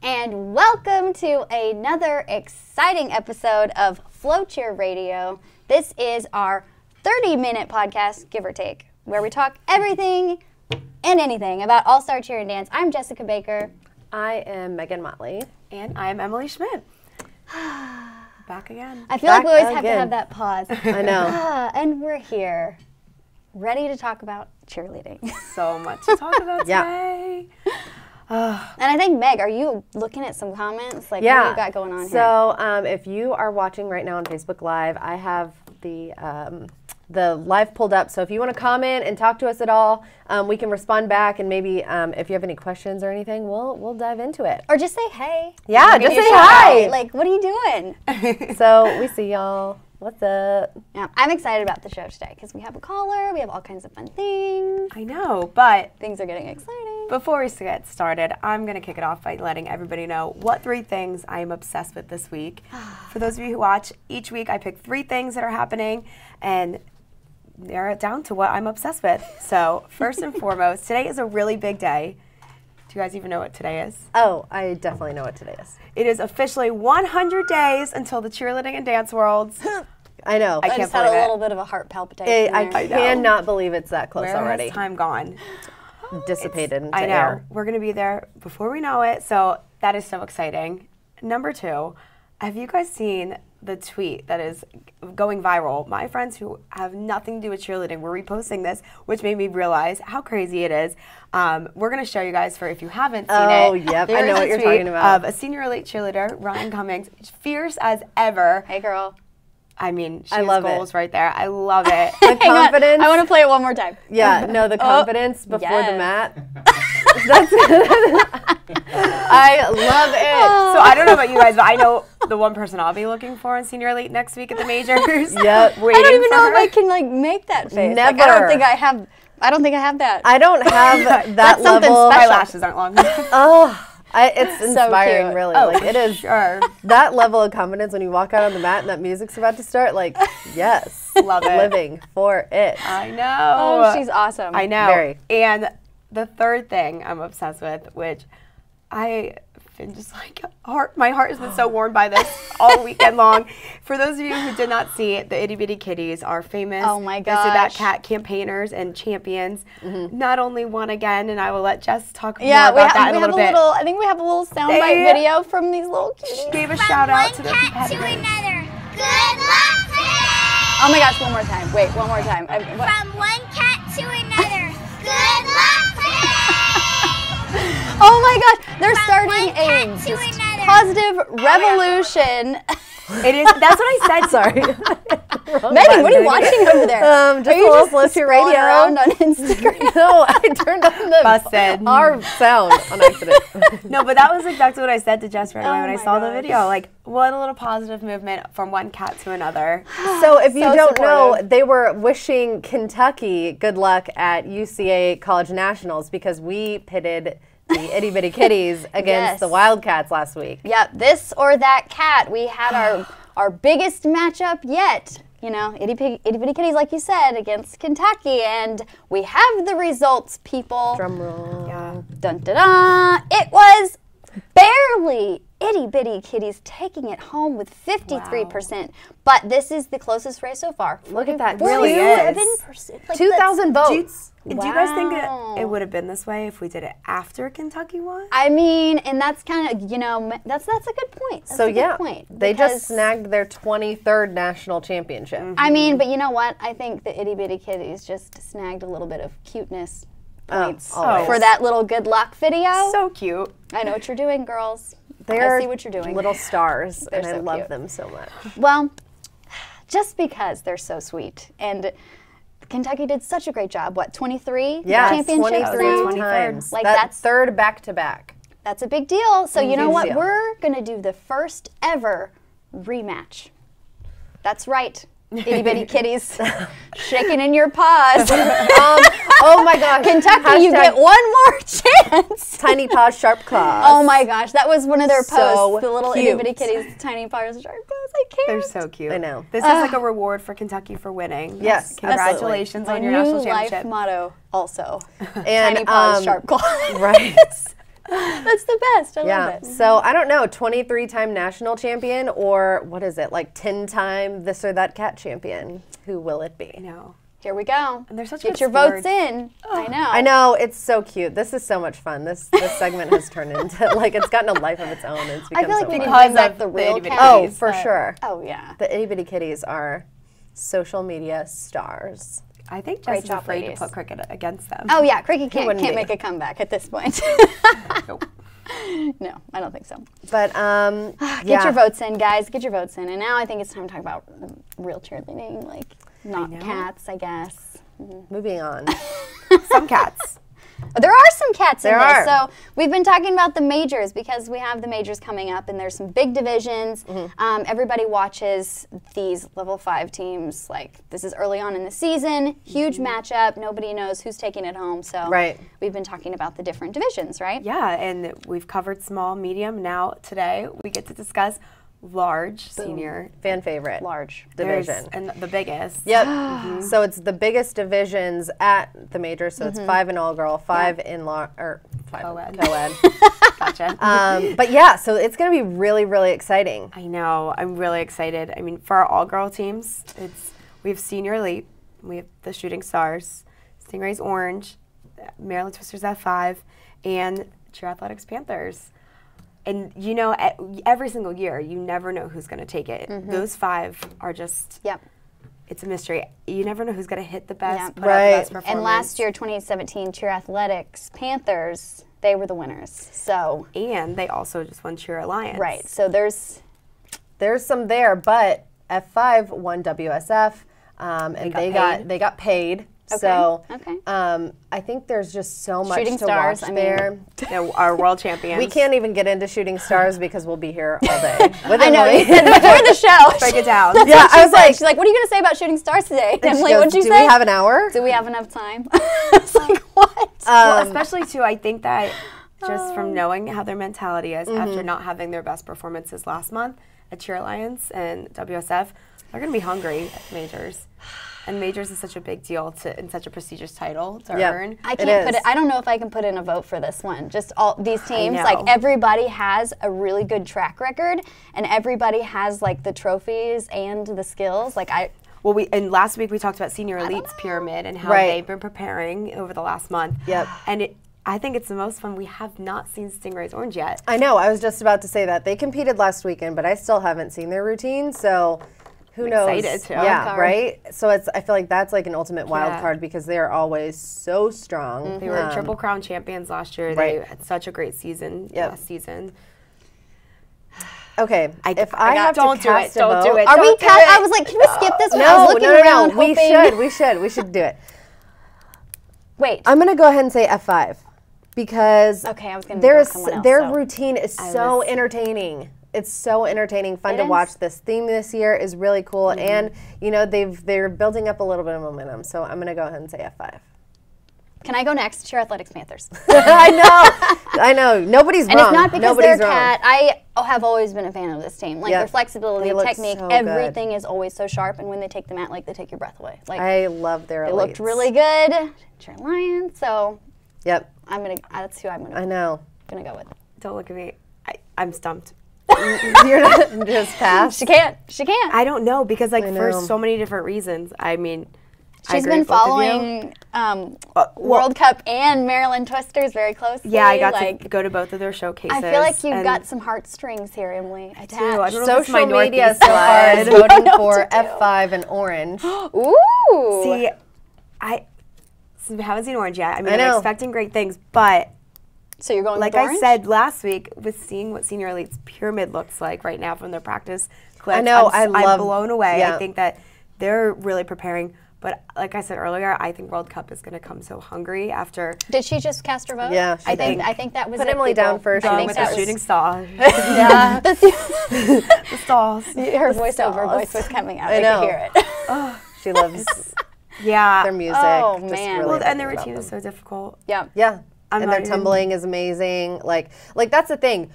And welcome to another exciting episode of FloCheer Radio. This is our 30-minute podcast, give or take, where we talk everything and anything about All-Star Cheer and Dance. I'm Jessica Baker. I am Megan Motley. And I'm Emily Schmidt. Back again. I feel like we always have to have that pause. I know. And we're here, ready to talk about cheerleading. So much to talk about today. And I think, Meg, are you looking at some comments? Like, what do you got going on here? So if you are watching right now on Facebook Live, I have the live pulled up. So if you want to comment and talk to us at all, we can respond back. And maybe if you have any questions or anything, we'll dive into it. Or just say hey. Yeah, just say hi. Like, what are you doing? So we see y'all. What's up? Yeah, I'm excited about the show today because we have a caller. We have all kinds of fun things. I know, but things are getting exciting. Before we get started, I'm going to kick it off by letting everybody know what 3 things I am obsessed with this week. For those of you who watch, each week I pick 3 things that are happening and narrow it down to what I'm obsessed with. So first and foremost, today is a really big day. Do you guys even know what today is? Oh, I definitely know what today is. It is officially 100 days until the cheerleading and dance worlds. I know. I just had a little bit of a heart palpitation. I cannot believe it's that close already. Where has time gone? Dissipated into I know. air. We're going to be there before we know it, so that is so exciting. Number 2, have you guys seen the tweet that is going viral? My friends who have nothing to do with cheerleading were reposting this, which made me realize how crazy it is. We're going to show you guys for if you haven't seen it. Oh, yep. I know what you're talking about. Of a senior elite cheerleader, Ryan Cummings, fierce as ever. Hey, girl. I mean, she I has love goals right there. I love it. The confidence. I want to play it one more time. Yeah, no, the confidence before the mat. I love it. So I don't know about you guys, but I know the one person I'll be looking for in senior elite next week at the majors. Yep. I don't even know if I can like make that face. Never. Like, I don't think I have that. I don't have that something level. special. My lashes aren't long. Oh, it's inspiring, cute. really. Oh, like it is. Sure. That level of confidence when you walk out on the mat and that music's about to start. Like, yes, Love it. Living for it. I know. Oh, she's awesome. I know. Very. And the third thing I'm obsessed with, which I've been just like, my heart has been so warmed by this all weekend long. For those of you who did not see it, the Itty Bitty Kitties are famous. Oh my This Is That gosh. Cat campaigners and champions. Not only won again, and I will let Jess talk more Yeah, about that in a little bit. I think we have a little soundbite video from these little kitties. Gave a shout out to the From one cat to competitors. another. Good luck today! Oh my gosh, one more time. Wait, one more time. From one cat to another. Good luck today! Oh my gosh, they're From starting one cat a to just another. positive revolution. It is. That's what I said. Sorry. Megan, what are you watching over there? Just Are a you little just FloCheer scrolling radio. around on Instagram? No, I turned on the Busted. our sound on accident. No, but that was exactly what I said to Jess right away Oh when I my saw the gosh. video. Like, what a little positive movement from one cat to another. So if you So don't know, supportive. they were wishing Kentucky good luck at UCA College Nationals because we pitted the Itty Bitty Kitties against Yes. the Wildcats last week. Yep, this or that cat. We had our biggest matchup yet. You know, Itty Bitty Kitties, like you said, against Kentucky. And we have the results, people. Drum roll. Yeah. Dun dun dun. It was barely Itty Bitty Kitties taking it home with 53%. But this is the closest race so far. Look at that. Really is. 47%. Like, 2,000 votes. Do you guys think Wow. it would have been this way if we did it after Kentucky won? I mean, and that's kind of, you know, that's a good point. That's So a good yeah, point, they because- just snagged their 23rd national championship. I mean, but you know what? I think the Itty Bitty Kitties just snagged a little bit of cuteness points always. for that little good luck video. So cute. I know what you're doing, girls. They're I see what you're doing. little stars, and I so love cute. them so much. Well, just because they're so sweet. And Kentucky did such a great job. What, 23 Yeah, championships 23 now? 23rd. times. Like, that that's- third back-to-back. That's a big deal. So you know Huge what? deal. We're going to do the first ever rematch. That's right. itty bitty kitties shaking in your paws. Oh my gosh. Kentucky, you get one more chance. Tiny paws, sharp claws. Oh my gosh, that was one of their So posts. The little itty cute. bitty kitties, tiny paws, sharp claws. I can't. They're so cute. I know. This is like a reward for Kentucky for winning. Yes, Congratulations My on your new national life championship. motto also. And, Tiny paws, sharp claws. Right. That's the best. I love Yeah. it. So I don't know, 23-time national champion, or what is it, like 10-time this or that cat champion? Who will it be? No. Here we go. And they're such Get good your sports. votes in. I know. I know, it's so cute. This is so much fun. This segment has turned into, like, it's gotten a life of its own. It's I become feel like so we need fun. to bring Because back of the the real itty bitty cats. Oh, kitties, for but- sure. Oh yeah. The itty bitty kitties are social media stars. I think Great Jess is job, afraid ladies. to put cricket against them. Oh yeah, cricket can't wouldn't be. make a comeback at this point. Nope. No, I don't think so. But Get your votes in, guys. Get your votes in. And now I think it's time to talk about real cheerleading, like not know. cats, I guess. Moving on. Some cats. There are some cats in There this. are. So we've been talking about the majors because we have the majors coming up, and there's some big divisions. Everybody watches these level 5 teams. Like, this is early on in the season, huge matchup. Nobody knows who's taking it home. So Right. we've been talking about the different divisions, right? Yeah, and we've covered small, medium. Now today we get to discuss large senior Fan favorite. Large. Division. and the biggest. Yep. So it's the biggest divisions at the major. So it's 5 in all girl, 5 in law, or 5 Co-ed. co-ed. Gotcha. But yeah, so it's going to be really, really exciting. I know. I'm really excited. I mean, for our all-girl teams, we have Senior Elite, we have the Shooting Stars, Stingrays Orange, Maryland Twisters F5, and Cheer Athletics Panthers. And you know, every single year, you never know who's going to take it. Those 5 are just, Yep. it's a mystery. You never know who's going to hit the best, Yeah. put out Right. the best performance. And last year, 2017, Cheer Athletics Panthers, they were the winners. So, And they also just won Cheer Alliance. right. So there's There's some there, but F5 won WSF, and got they got paid. Okay, So okay. I think there's just so much Shooting to Stars, watch I mean, there. They're our world champions. We can't even get into Shooting Stars because we'll be here all day. With I know, Emily. you said before the show. break it down. Yeah, I was like, She's like, what are you going to say about Shooting Stars today? And I'm she like, goes, what'd you do say? we have an hour? Do we have enough time? It's like, what? Well, especially too, I think that just from knowing how their mentality is after not having their best performances last month at Cheer Alliance and WSF, they're going to be hungry at majors. And majors is such a big deal and such a prestigious title to Yep. earn. I It can't put is. it. I don't know if I can put in a vote for this one. Just all these teams, know. like everybody has a really good track record, and everybody has like the trophies and the skills. Like Well, and last week we talked about Senior Elite's pyramid and how Right. they've been preparing over the last month. Yep. And I think it's the most fun. We have not seen Stingrays Orange yet. I know. I was just about to say that they competed last weekend, but I still haven't seen their routine. So who knows? excited too. Yeah, Wild card. right. So I feel like that's like an ultimate wild Yeah. card because they are always so strong. They were Triple Crown champions last year. right. They had such a great season Yep. last season. Okay, if I have don't to do it, cast a don't vote, do it. are we? Don't do Past, it. I was like, can we skip this one? I No, was looking no. around, We hoping. We should do it. Wait. I'm gonna go ahead and say F5 because Okay, I was gonna go someone else, their so. routine is so entertaining. It's so entertaining, fun It to is. watch. This theme this year is really cool, and you know they're building up a little bit of momentum. So I'm gonna go ahead and say F5. Can I go next? Cheer Athletics Panthers. I know. Nobody's And wrong. it's not because Nobody's they're wrong. cat. I have always been a fan of this team. Like Yep. their flexibility, They look technique, so good. everything is always so sharp. And when they take the mat, like they take your breath away. Like I love their. they looked elites. really good. Cheer Lions. So Yep. that's who I'm I know. gonna go with. Don't look at me. I'm stumped. You're not just pass. She can't. She can't. I don't know because like for know. so many different reasons. I mean, I She's agree been with both of you. following well- World Cup and Maryland Twisters very closely. Yeah, I got like, to go to both of their showcases. I feel like you've and got some heartstrings here, Emily. I do. I don't know if it's Social my media Northeast so far is blood. voting know for what to do. F5 and Orange. Ooh. See, I haven't seen Orange yet. I mean, I know. I'm expecting great things, but So you're going like with I Orange? said last week, with seeing what Senior Elite's pyramid looks like right now from their practice clips, I know, I'm I love- blown away. yeah. I think that they're really preparing. But like I said earlier, I think World Cup is going to come so hungry after. Did she just cast her vote? Yeah, she I think did. I think that was Put it, Emily people. down first. I Going think with that the was shooting star. Yeah. the stalls. Her voiceover stars. voice was coming out. I I know. could hear it. She loves Yeah. their music. Oh, just man. really Well, and their thinking about routine is them. so difficult. Yep. Yeah. I'm And not their even- tumbling is amazing. Like that's the thing.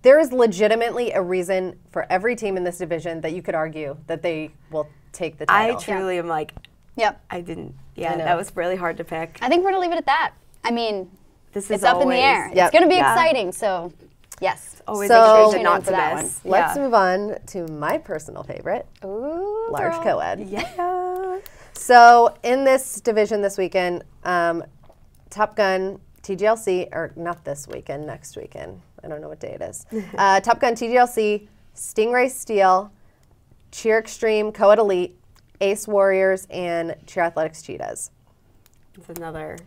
There is legitimately a reason for every team in this division that you could argue that they will take the I title. truly am like, Yep. I didn't. Yeah, know. that was really hard to pick. I think we're going to leave it at that. I mean, This is it's up in the always- air. Yep. It's going to be Yeah. exciting. So, yes. Always So- a Tune decision in not for to that miss. Let's Yeah. move on to my personal favorite, Ooh, large girl. co-ed. Yeah. So in this division this weekend, Top Gun TGLC, or not this weekend, next weekend. I don't know what day it is. Top Gun TGLC, Stingray Steel, Cheer Extreme, Coed Elite, Ace Warriors, and Cheer Athletics Cheetahs. It's another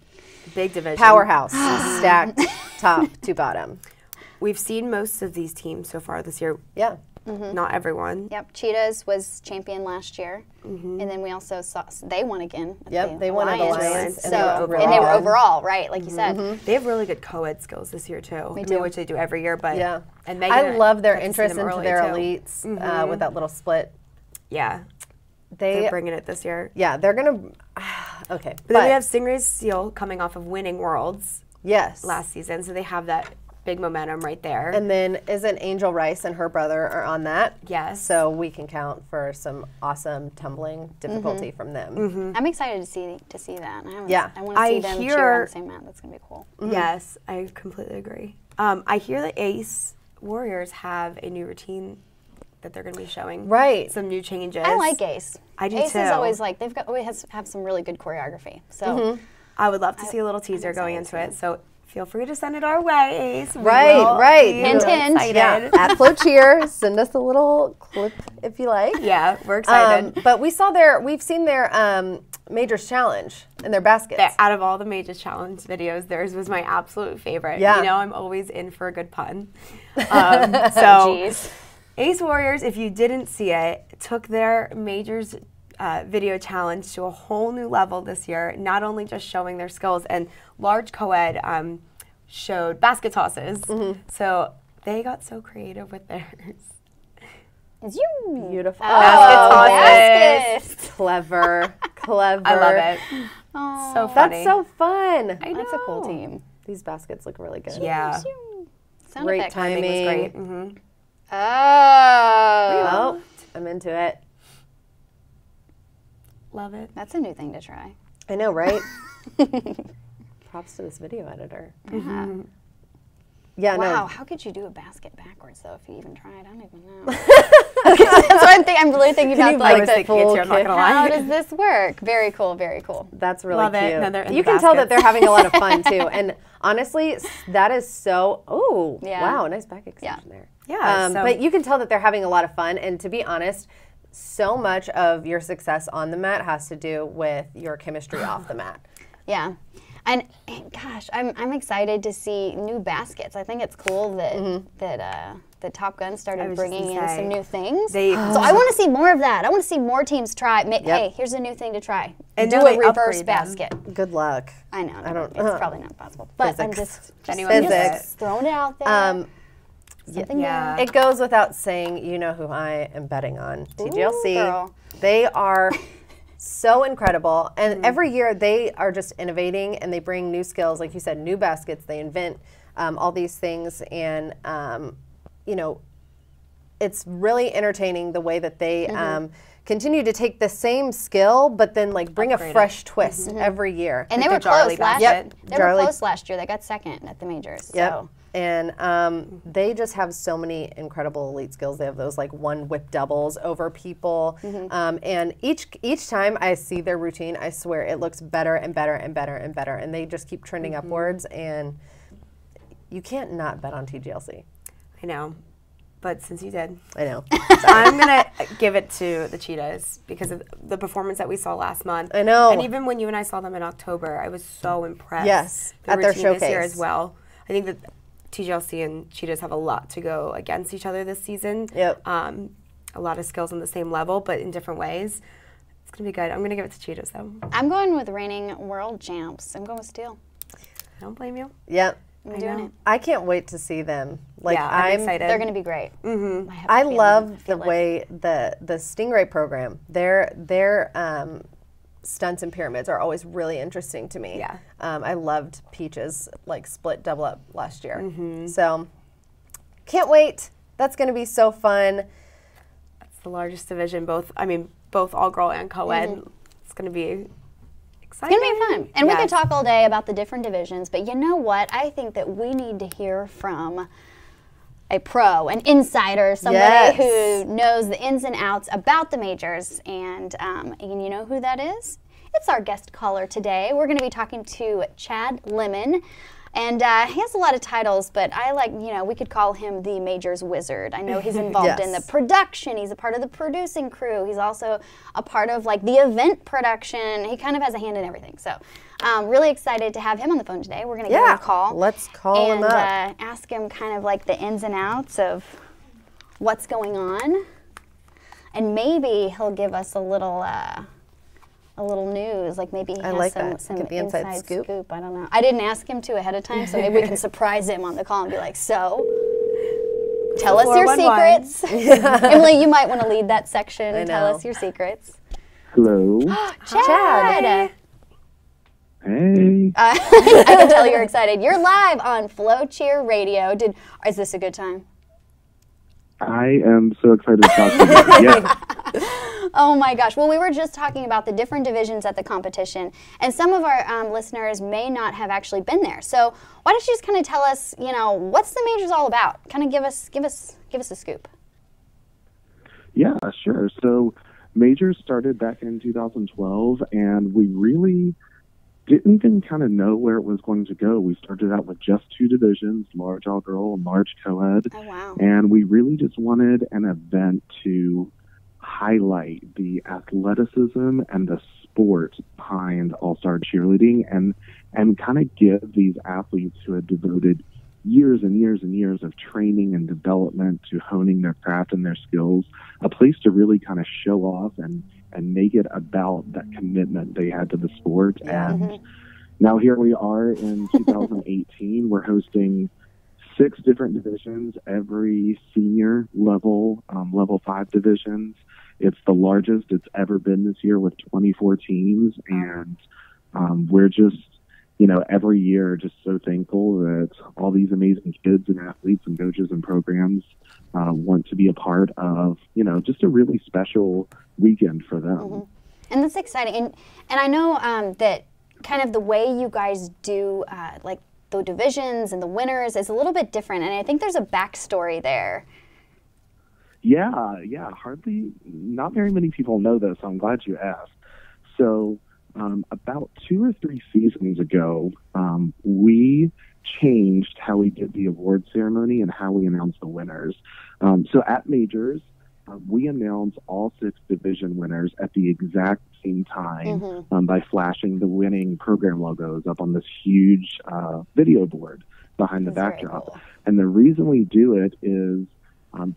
big division. Powerhouse, stacked top to bottom. We've seen most of these teams so far this year. Yeah. Not everyone. Yep, Cheetahs was champion last year, and then we also saw they won again. At Yep, the they won at the Alliance. Alliance, So and they were and they were overall. overall right, like you said. They have really good co-ed skills this year too. Me too. Which they do every year, but Yeah. And Megan I love their got to see interest them into early, their too. elites with that little split. Yeah, They, they're bringing it this year. yeah, they're gonna. Okay, But then we have Stingray's Steel coming off of winning Worlds yes. last season, so they have that big momentum right there. And then isn't Angel Rice and her brother are on that? Yes. So we can count for some awesome tumbling difficulty from them. I'm excited to see that. Yeah. I want to see them cheer on the same mat. That's gonna be cool. Yes, I completely agree. I hear that Ace Warriors have a new routine that they're going to be showing. Right. Some new changes. I like Ace. I do Ace too. is always like always have some really good choreography. So I would love to see a little teaser going into it. So feel free to send it our way, Ace. We Right, will right. be Hint, really hint. excited. Yeah, at FloCheer, send us a little clip if you like. Yeah, we're excited. But we've seen their Majors Challenge and their baskets. Out of all the Majors Challenge videos, theirs was my absolute favorite. Yeah. You know, I'm always in for a good pun. So, jeez. Ace Warriors, if you didn't see it, took their Majors video challenge to a whole new level this year, not only just showing their skills, and large co-ed showed basket tosses. So they got so creative with theirs. It's you. Beautiful. Baskets. Clever. Clever. I love it. Oh, So funny. That's so fun. I know. that's a cool team. These baskets look really good. Yeah. Sound Great effect. timing. It was great. Mm-hmm. Oh, Oh, I'm into it. Love it. that's a new thing to try. I know, right? Props to this video editor. Yeah, Wow, no. how could you do a basket backwards though if you even tried? I don't even know. That's what I'm really thinking about. you Like, like the thinking it full too, I'm not kit? gonna how lie. does this work? Very cool, very cool. That's really Love it. cute. No, they're in You the can tell that baskets. they're having a lot of fun too. And honestly, that is so. Oh, Yeah. wow, nice back extension there. Yeah, so- but you can tell that they're having a lot of fun. And to be honest, so much of your success on the mat has to do with your chemistry off the mat. Yeah. And gosh, I'm excited to see new baskets. I think it's cool that that Top Gun I started was just bringing gonna in say, some new things. they- so I want to see more of that. I want to see more teams try. Hey, here's a new thing to try. And do now a they reverse upgrade them. basket. Good luck. I know. I don't- It's probably not possible. But I'm Physics. just Anyone Physics. just throwing it out there. Something Yeah. new. It goes without saying, you know who I am betting on. TGLC. girl. They are so incredible. And every year they are just innovating and they bring new skills. Like you said, new baskets. They invent all these things. And, you know, it's really entertaining the way that they continue to take the same skill, but then like bring Upgrade a it. fresh twist every year. And they Like were the Jarly close last basket. year. They Jarly. were close last year. They got second at the majors. Yep. So And they just have so many incredible elite skills. They have those like one whip doubles over people. And each time I see their routine, I swear it looks better and better and better and better. And they just keep trending upwards. And you can't not bet on TGLC. I know. But since you did, I know. I'm going to give it to the Cheetahs because of the performance that we saw last month. I know. And even when you and I saw them in October, I was so impressed. Yes, The at their routine this year showcase. as well. I think that TGLC and Cheetahs have a lot to go against each other this season. Yep. A lot of skills on the same level, but in different ways. It's going to be good. I'm going to give it to Cheetahs, though. I'm going with reigning world champs. I'm going with Steel. I don't blame you. Yep. I'm doing it. I can't wait to see them. Like, yeah, I'm excited. They're going to be great. I love the way the Stingray program, their stunts and pyramids are always really interesting to me. Yeah. I loved Peach's like split double up last year. So can't wait. That's going to be so fun. It's the largest division, both all girl and co-ed. It's going to be exciting. It's going to be fun. And we could talk all day about the different divisions, but you know what? I think that we need to hear from a pro, an insider, somebody who knows the ins and outs about the majors. And you know who that is? It's our guest caller today. We're going to be talking to Chad Lemon. And he has a lot of titles, but I like, we could call him the Majors Wizard. I know he's involved in the production. He's a part of the producing crew. He's also a part of like the event production. He kind of has a hand in everything. So really excited to have him on the phone today. We're going to give him a call. Let's call him up. And ask him kind of like the ins and outs of what's going on. And maybe he'll give us a little news, like maybe he has some inside scoop. I don't know. I didn't ask him to ahead of time, so maybe we can surprise him on the call and be like, so, tell us your secrets. Emily, you might want to lead that section and tell us your secrets. Hello. Chad! Hey. I can tell you're excited. You're live on FloCheer Radio. Is this a good time? I am so excited to talk to you. Yeah. Oh my gosh. Well, we were just talking about the different divisions at the competition, and some of our listeners may not have actually been there. So why don't you just kind of tell us, what's the majors all about? Kind of give us a scoop. Yeah, sure. So majors started back in 2012, and we really didn't even kind of know where it was going to go. We started out with just 2 divisions, large all-girl and large co-ed. Oh, wow. And we really just wanted an event to highlight the athleticism and the sport behind all-star cheerleading and kind of give these athletes who had devoted years and years and years of training and development to honing their craft and their skills a place to really kind of show off and make it about that commitment they had to the sport. And now here we are in 2018. We're hosting 6 different divisions, every senior level, level 5 divisions. It's the largest it's ever been this year with 24 teams. And we're just, every year just so thankful that all these amazing kids and athletes and coaches and programs want to be a part of, just a really special weekend for them. And that's exciting. And I know that kind of the way you guys do like the divisions and the winners is a little bit different. And I think there's a backstory there. Yeah. Not very many people know this, so I'm glad you asked. So about 2 or 3 seasons ago, we changed how we did the award ceremony and how we announced the winners. So at majors, we announce all 6 division winners at the exact same time by flashing the winning program logos up on this huge video board behind the backdrop. Cool. And the reason we do it is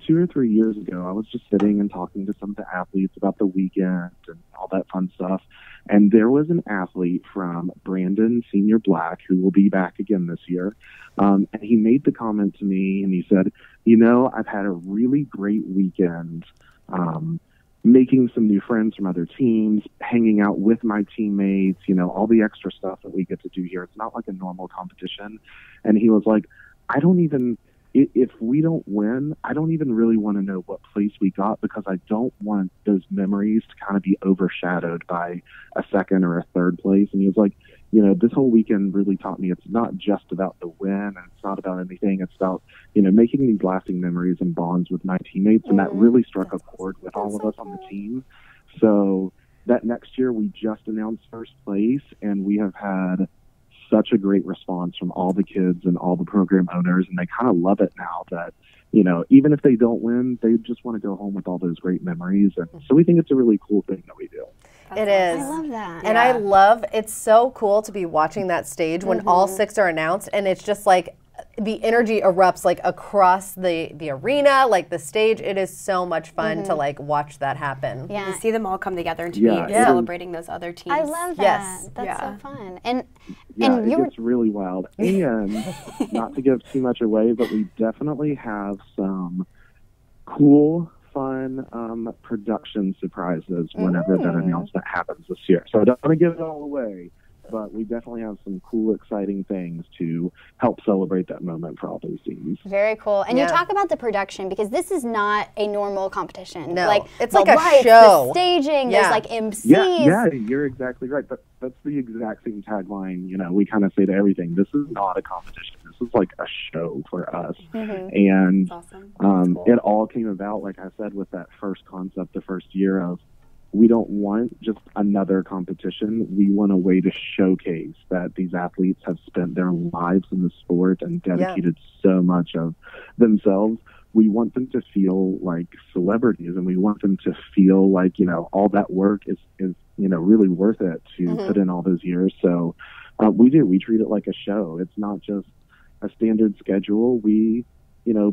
2 or 3 years ago, I was just sitting and talking to some of the athletes about the weekend and all that fun stuff. And there was an athlete from Brandon Senior Black who will be back again this year. And he made the comment to me and he said, I've had a really great weekend making some new friends from other teams, hanging out with my teammates, all the extra stuff that we get to do here. It's not like a normal competition. And he was like, if we don't win, I don't even really want to know what place we got because I don't want those memories to kind of be overshadowed by a second or a third place. And he was like, this whole weekend really taught me it's not just about the win and it's not about anything. It's about, making these lasting memories and bonds with my teammates. And that really struck a chord with all of us on the team. So that next year we just announced first place and we have had such a great response from all the kids and all the program owners, and they kind of love it now that, even if they don't win, they just want to go home with all those great memories. And so we think it's a really cool thing that we do. It is. I love that. And it's so cool to be watching that stage when all 6 are announced, and it's just like, the energy erupts like across the arena, like the stage. It is so much fun to like watch that happen. Yeah. You see them all come together and to Yeah, be it is. celebrating those other teams. I love that. Yes. That's so Yeah. fun. And Yeah, and it you were gets really wild. And not to give too much away, but we definitely have some cool, fun production surprises whenever that announcement happens this year. So I don't want to give it all away, but we definitely have some cool, exciting things to help celebrate that moment for all those teams. very cool. And you Yeah. talk about the production because this is not a normal competition. No, like it's the like a lights, show. The staging, Yeah. there's like MCs. Yeah, you're exactly right. That's the exact same tagline, we kind of say to everything. This is not a competition. This is like a show for us. And Awesome. That's cool. it all came about, like I said, with that first concept the first year of we don't want just another competition. We want a way to showcase that these athletes have spent their lives in the sport and dedicated so much of themselves. We want them to feel like celebrities, and we want them to feel like, all that work is really worth it to put in all those years. So we treat it like a show. It's not just a standard schedule. We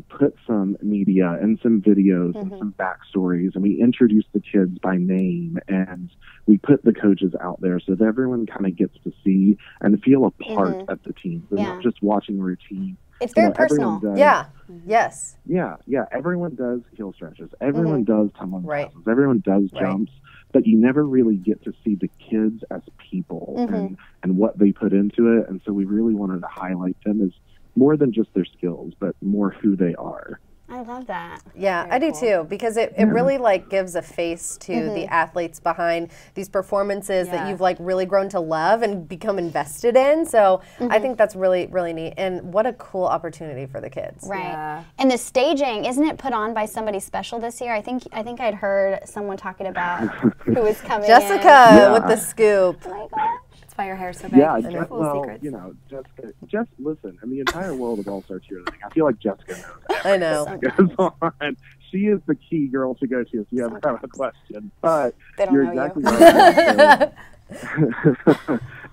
put some media and some videos and some backstories, and we introduce the kids by name, and we put the coaches out there so that everyone kind of gets to see and feel a part of the team. They're not just watching routine. It's very personal. Everyone does, Yeah. Yes. Yeah. Everyone does heel stretches. Everyone does tumbling Right. passes. Everyone does Right. jumps. But you never really get to see the kids as people and what they put into it. And so we really wanted to highlight them as more than just their skills, but more who they are. I love that. Yeah, I do too, because it really like gives a face to the athletes behind these performances that you've like really grown to love and become invested in. So I think that's really, really neat. And what a cool opportunity for the kids. Right. Yeah. And the staging, isn't it put on by somebody special this year? I think I'd heard someone talking about who was coming Jessica in. with the scoop. Oh my gosh. That's why your hair's so big. Yeah, Full of secrets. Jessica, just listen, in the entire world of All-Star cheerleading, I feel like Jessica knows I know. what goes on. She is the key girl to go to if you ever have a question. But They don't you're know exactly you. right.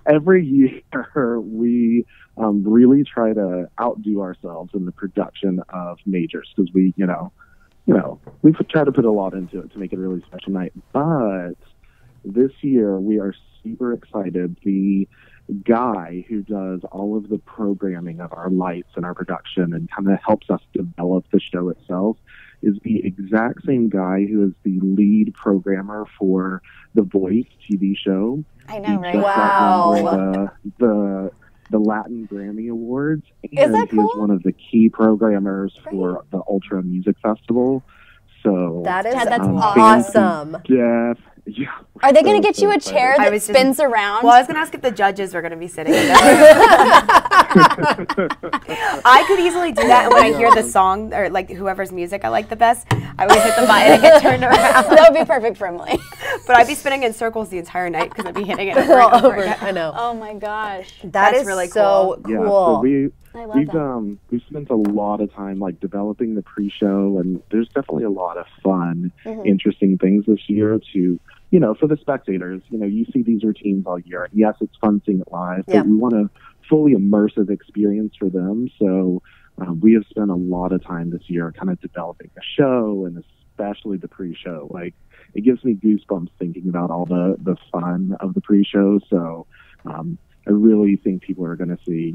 Every year, we really try to outdo ourselves in the production of majors because we try to put a lot into it to make it a really special night. But this year, we are super excited. The guy who does all of the programming of our lights and our production and kind of helps us develop the show itself is the exact same guy who is the lead programmer for The Voice TV show. I know, right? Just Wow. won the Latin Grammy Awards, and Is that he is cool? one of the key programmers for the Ultra Music Festival. So That is Dad, that's awesome. yeah. Are they going to So, get you a excited. chair I that was just- spins around? Well, I was going to ask if the judges were going to be sitting in there. I could easily do that, and when I hear the song, or like whoever's music I like the best, I would hit the button and get turned around. That would be perfect for Emily. But I'd be spinning in circles the entire night because I'd be hitting it over and over again. I know. Oh my gosh. That's That's really so Yeah, cool. so I love we've that. we've spent a lot of time like developing the pre-show, and there's definitely a lot of fun, interesting things this year to, for the spectators. You see these routines all year, and yes, it's fun seeing it live, Yeah. but we want a fully immersive experience for them. So we have spent a lot of time this year kind of developing the show, and especially the pre-show. Like, it gives me goosebumps thinking about all the fun of the pre-show. So I really think people are going to see,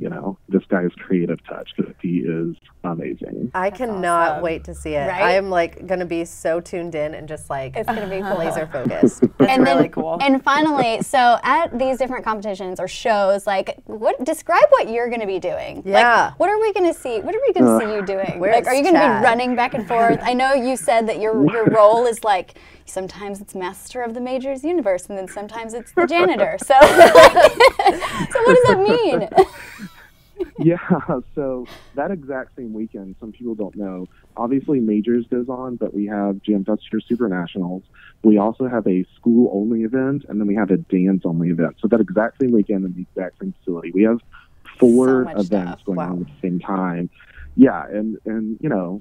this guy's creative touch because he is amazing. I cannot awesome. wait to see it. Right? I am like going to be so tuned in and just like It's going to be cool. laser focused. That's And really then, cool. And finally, so at these different competitions or shows, like, describe what you're going to be doing. Yeah. Like, what are we going to see? What are we going to see you doing? Where's Like, are you going to Chad? be running back and forth? I know you said that your role is like sometimes it's master of the Majors universe, and then sometimes it's the janitor. So, so what does that mean? Yeah, so that exact same weekend, some people don't know, obviously Majors goes on, but we have Jam Festival Super Nationals. We also have a school-only event, and then we have a dance-only event. So that exact same weekend in the exact same facility, we have So 4 much events stuff. going Wow. on at the same time. Yeah, and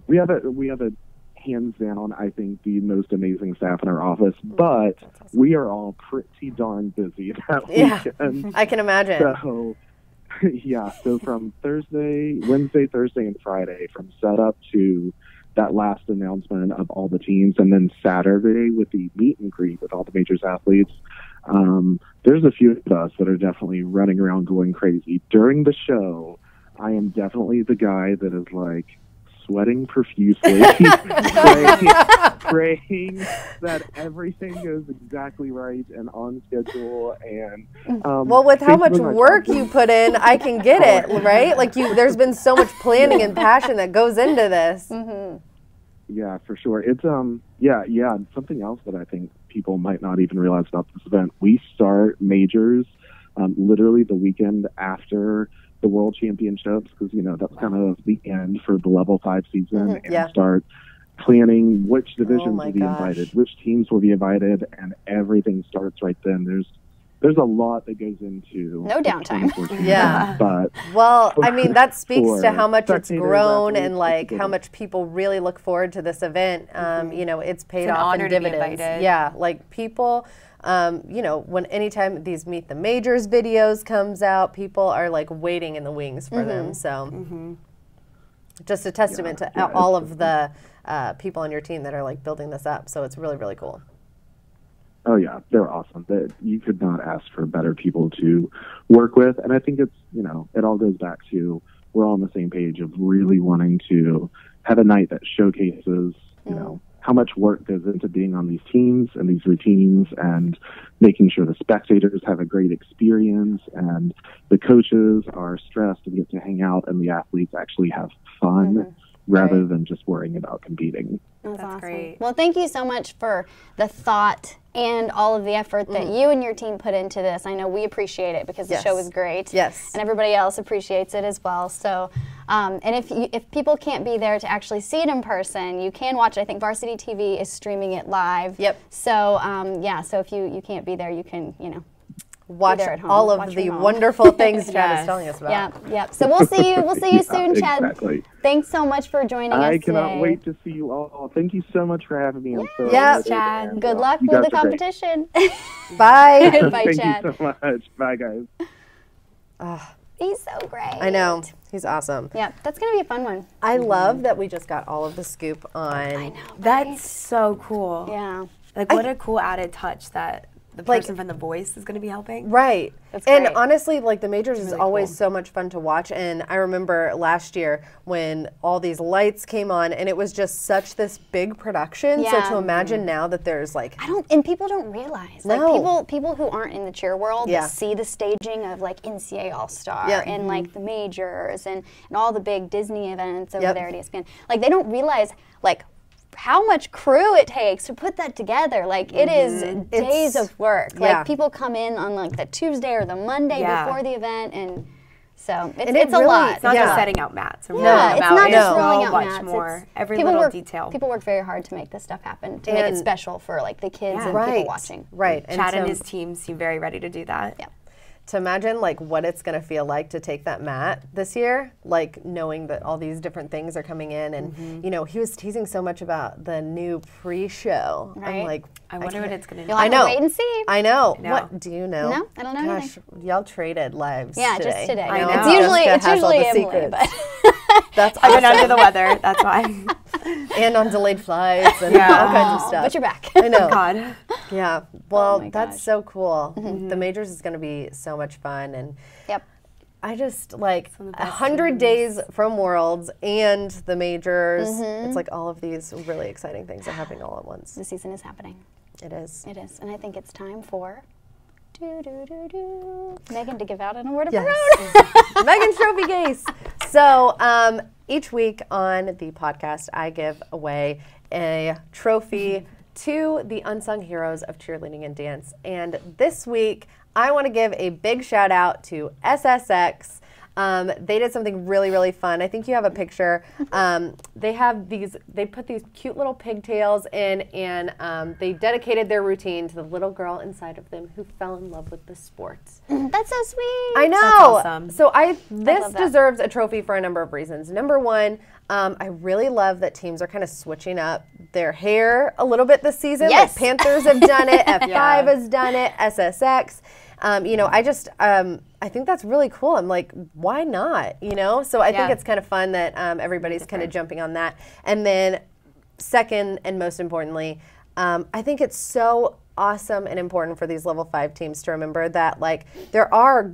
we have a hands down, I think, the most amazing staff in our office, but we are all pretty darn busy that Yeah. weekend. I can imagine. So, Yeah, so from Wednesday, Thursday, and Friday, from setup to that last announcement of all the teams, and then Saturday with the meet and greet with all the Majors athletes, there's a few of us that are definitely running around going crazy. During the show, I am definitely the guy that is like sweating profusely, praying that everything goes exactly right and on schedule. And well, with how much work you put in, I can get it, right? Like there's been so much planning and passion that goes into this. Mm-hmm. Yeah, for sure. It's yeah. Something else that I think people might not even realize about this event: we start Majors literally the weekend after the World Championships, because that's kind of the end for the Level 5 season, and start planning which divisions will be invited, which teams will be invited, and everything starts right then. There's a lot that goes into no downtime. Yeah, but I mean that speaks to how much it's grown and like how much people really look forward to this event. It's paid off in dividends. Yeah, like people. When anytime these Meet the Majors videos comes out, people are like waiting in the wings for them. So just a testament to all of the people on your team that are like building this up. So it's really, really cool. Oh yeah, they're awesome. You could not ask for better people to work with. And I think it's, it all goes back to we're all on the same page of really wanting to have a night that showcases, how much work goes into being on these teams and these routines, and making sure the spectators have a great experience and the coaches are stressed and get to hang out and the athletes actually have fun rather than just worrying about competing. That's awesome. Great. Well, thank you so much for the thought and all of the effort that you and your team put into this. I know we appreciate it because the show is great. Yes. And everybody else appreciates it as well. So, and if people can't be there to actually see it in person, you can watch it. I think Varsity TV is streaming it live. Yep. So, so if you can't be there, you can, watch at home. all of Watch the from home. wonderful things Chad is telling us about. Yeah. So we'll see you. We'll see you soon, Chad. Exactly. Thanks so much for joining us I today. cannot wait to see you all. Thank you so much for having me. I'm so Yeah. excited, Chad. and, Good luck you with guys the are great. competition. Bye. Bye, Thank Chad. you so much. Bye, guys. He's so great. I know. He's awesome. Yeah, that's going to be a fun one. I love that we just got all of the scoop on. I know. That's so cool. Yeah. Like, what a cool added touch that the person from The Voice is going to be helping. Right. That's and great. honestly, like the Majors is really always cool. so much fun to watch. And I remember last year when all these lights came on and it was just such this big production. So Yeah. to imagine now that there's like, And people don't realize. Like No. people who aren't in the cheer world Yeah. that see the staging of like NCAA All-Star Yeah. and like the Majors and all the big Disney events over Yep. there at ESPN. Like they don't realize like how much crew it takes to put that together. Like it is days of work. Yeah. Like people come in on like the Tuesday or the Monday Yeah. before the event, and so it's, And it it's a really- lot. It's not Yeah. just setting out mats and Yeah, rolling it's them out. not just It's rolling so out much mats. more. It's- Every people little work, detail. People work very hard to make this stuff happen, to make it And- special for like the kids and right, people watching. right. Chad and to- his team seem very ready to do that. Yeah. To imagine like what it's going to feel like to take that mat this year, like knowing that all these different things are coming in, and he was teasing so much about the new pre-show. I'm Right. like, I wonder what it's going to do. You'll I have know. to wait and see. I know. No. What do you know? No, I don't know Gosh, y'all traded lives. Yeah, today. just today. I know. It's usually Jessica has all the Emily, secrets. but That's I've been awesome. under the weather. That's why. And on delayed flights and Yeah. all kinds of stuff. but you're back. I know. God. Yeah. Well, my that's gosh. so cool. The Majors is going to be so much fun, and Yep. I just like of the best 100 days from Worlds and the Majors. It's like all of these really exciting things are happening all at once. The season is happening. It is. It is, and I think it's time for Megan to give out an award of her Yes. own. Megan Trophy Case. So each week on the podcast, I give away a trophy to the unsung heroes of cheerleading and dance. And this week, I want to give a big shout out to SSX. They did something really, really fun. I think you have a picture. They put these cute little pigtails in, and they dedicated their routine to the little girl inside of them who fell in love with the sport. That's so sweet. I know. awesome. So this love that. deserves a trophy for a number of reasons. Number one, I really love that teams are kind of switching up their hair a little bit this season. Yes. Like Panthers have done it, F5 has done it, SSX. you know, I think that's really cool. I'm like, why not? You know, so I think it's kind of fun that everybody's kind of jumping on that. And then second and most importantly, I think it's so awesome and important for these level 5 teams to remember that like there are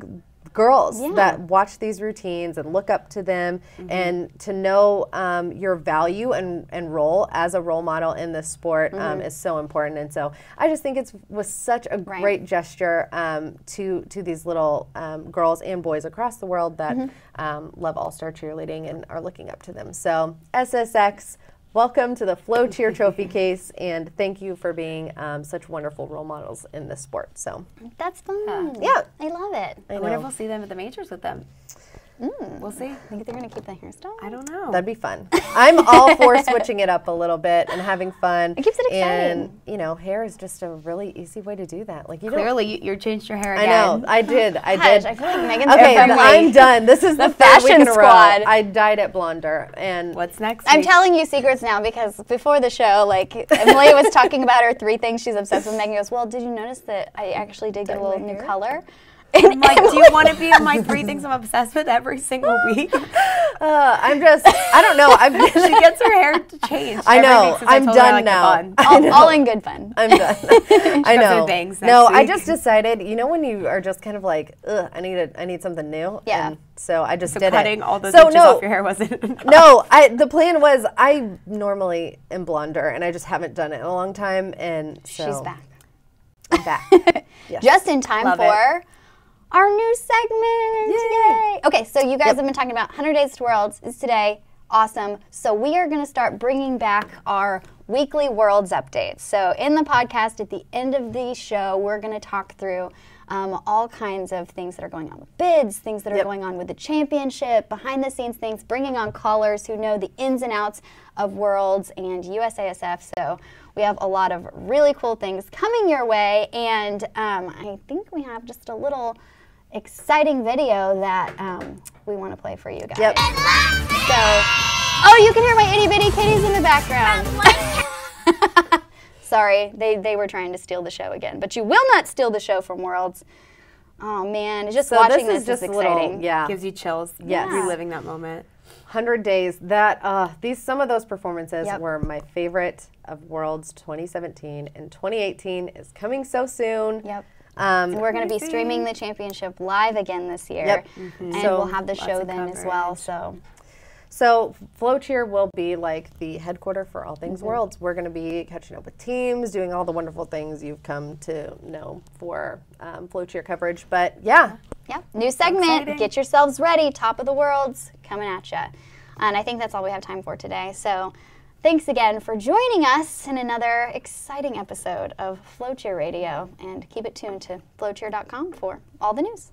girls that watch these routines and look up to them, and to know your value and role as a role model in this sport is so important. And so I just think it was such a great gesture to these little girls and boys across the world that love all-star cheerleading and are looking up to them. So SSX, welcome to the FloCheer trophy case, and thank you for being such wonderful role models in this sport. So that's fun. Yeah, I love it. I wonder if we'll see them at the majors with them. We'll see. Think they're gonna keep the hairstyle? I don't know. That'd be fun. I'm all for switching it up a little bit and having fun. It keeps it exciting. And you know, hair is just a really easy way to do that. Like you Clearly, you changed your hair I again. know. I did. Gosh, I feel like Megan's Okay, from I'm done. This is the third week fashion in a row. squad. I dyed it blonder, and What's next? I'm week? telling you secrets now because before the show, like Emily was talking about her 3 things she's obsessed with. Megan goes, "Well, did you notice that I actually did get a little new color?" I'm like, do you want to be on my 3 things I'm obsessed with every single week? I don't know. She gets her hair changed. I know. every week since I I'm told her I done like the now. bun. All in good fun. I'm done. I got know. some bangs No, next I week. just decided. You know when you are just kind of like, ugh, I need something new. Yeah. And so I just So did cutting it. all those so inches off your hair wasn't enough. No, the plan was I normally am blonder, and I just haven't done it in a long time, and so She's back. I'm back. Yes. Just in time Love for our new segment. Yay! Okay, so you guys have been talking about 100 Days to Worlds is today. Awesome. So we are going to start bringing back our weekly Worlds updates. So in the podcast, at the end of the show, we're going to talk through all kinds of things that are going on with bids, things that are going on with the championship, behind the scenes things, bringing on callers who know the ins and outs of Worlds and USASF. So we have a lot of really cool things coming your way, and I think we have just a little exciting video that we want to play for you guys. Yep. So, oh, you can hear my itty bitty kitties in the background. Sorry, they were trying to steal the show again, but you will not steal the show from Worlds. Oh man, just watching this is exciting. Gives you chills. Yes. Reliving that moment. 100 Days. That some of those performances were my favorite of Worlds 2017, and 2018 is coming so soon. Yep. And we're going to be streaming the championship live again this year. Yep. And we'll have the show then as well. So FloCheer will be like the headquarter for all things Worlds. We're going to be catching up with teams, doing all the wonderful things you've come to know for FloCheer coverage. But yeah. Yep. New segment. Exciting. Get yourselves ready. Top of the Worlds coming at you. And I think that's all we have time for today. So thanks again for joining us in another exciting episode of FloCheer Radio. And keep it tuned to FloCheer.com for all the news.